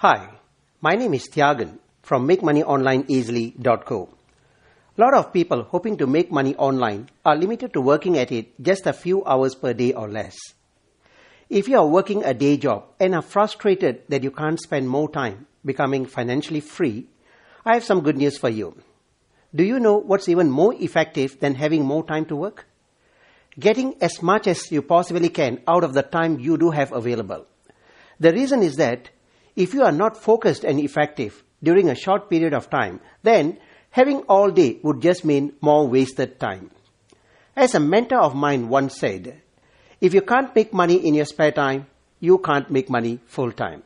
Hi, my name is Thiagan from MakeMoneyOnlineEasily.co. A lot of people hoping to make money online are limited to working at it just a few hours per day or less. If you are working a day job and are frustrated that you can't spend more time becoming financially free, I have some good news for you. Do you know what's even more effective than having more time to work? Getting as much as you possibly can out of the time you do have available. The reason is that if you are not focused and effective during a short period of time, then having all day would just mean more wasted time. As a mentor of mine once said, if you can't make money in your spare time, you can't make money full time.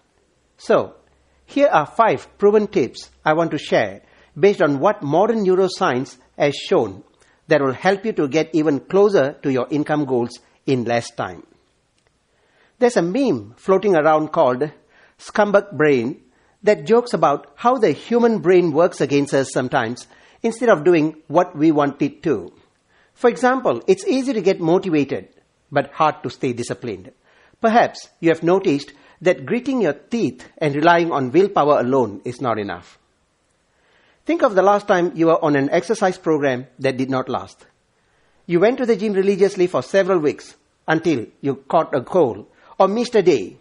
So, here are 5 proven tips I want to share based on what modern neuroscience has shown that will help you to get even closer to your income goals in less time. There's a meme floating around called Scumbag Brain that jokes about how the human brain works against us sometimes instead of doing what we want it to. For example, it's easy to get motivated, but hard to stay disciplined. Perhaps you have noticed that gritting your teeth and relying on willpower alone is not enough. Think of the last time you were on an exercise program that did not last. You went to the gym religiously for several weeks until you caught a cold or missed a day.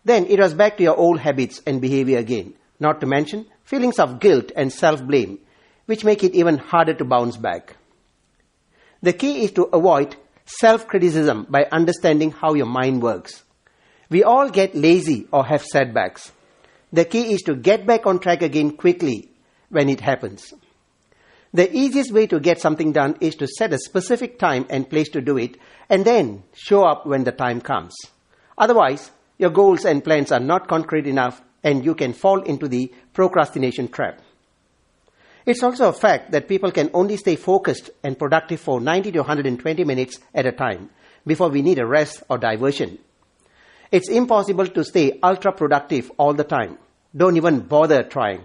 Then it was back to your old habits and behavior again, not to mention feelings of guilt and self-blame, which make it even harder to bounce back. The key is to avoid self-criticism by understanding how your mind works. We all get lazy or have setbacks. The key is to get back on track again quickly when it happens. The easiest way to get something done is to set a specific time and place to do it and then show up when the time comes. Otherwise, your goals and plans are not concrete enough and you can fall into the procrastination trap. It's also a fact that people can only stay focused and productive for 90 to 120 minutes at a time before we need a rest or diversion. It's impossible to stay ultra productive all the time. Don't even bother trying.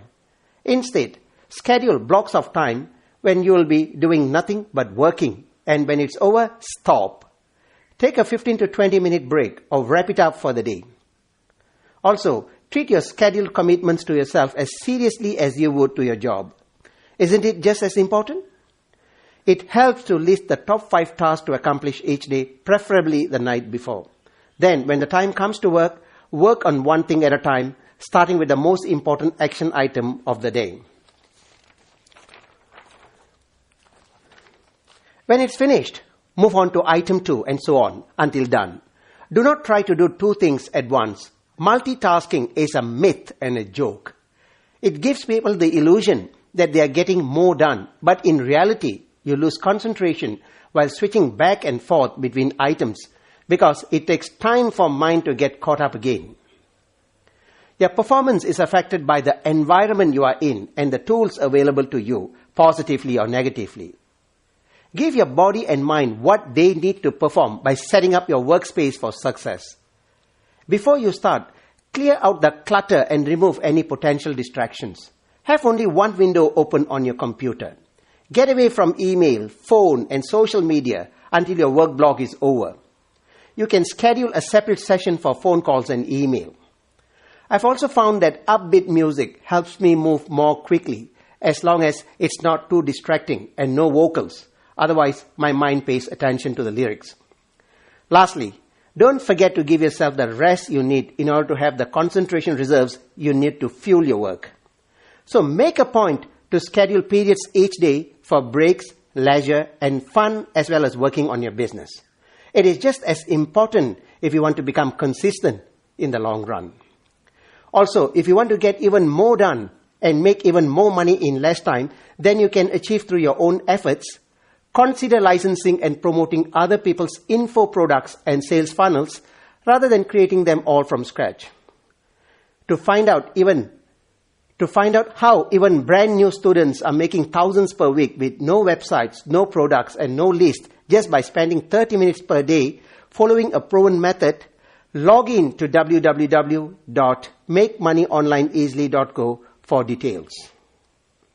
Instead, schedule blocks of time when you will be doing nothing but working, and when it's over, stop. Take a 15 to 20 minute break or wrap it up for the day. Also, treat your scheduled commitments to yourself as seriously as you would to your job. Isn't it just as important? It helps to list the top 5 tasks to accomplish each day, preferably the night before. Then, when the time comes to work on one thing at a time, starting with the most important action item of the day. When it's finished, move on to item 2 and so on until done. Do not try to do 2 things at once. Multitasking is a myth and a joke. It gives people the illusion that they are getting more done, but in reality, you lose concentration while switching back and forth between items because it takes time for mind to get caught up again. Your performance is affected by the environment you are in and the tools available to you, positively or negatively. Give your body and mind what they need to perform by setting up your workspace for success. Before you start, clear out the clutter and remove any potential distractions. Have only one window open on your computer. Get away from email, phone, and social media until your work block is over. You can schedule a separate session for phone calls and email. I've also found that upbeat music helps me move more quickly as long as it's not too distracting and no vocals. Otherwise, my mind pays attention to the lyrics. Lastly, don't forget to give yourself the rest you need in order to have the concentration reserves you need to fuel your work. So make a point to schedule periods each day for breaks, leisure, and fun as well as working on your business. It is just as important if you want to become consistent in the long run. Also, if you want to get even more done and make even more money in less time than you can achieve through your own efforts, consider licensing and promoting other people's info products and sales funnels rather than creating them all from scratch. To find out how even brand new students are making thousands per week with no websites, no products, and no list just by spending 30 minutes per day following a proven method, log in to www.makemoneyonlineeasily.co for details.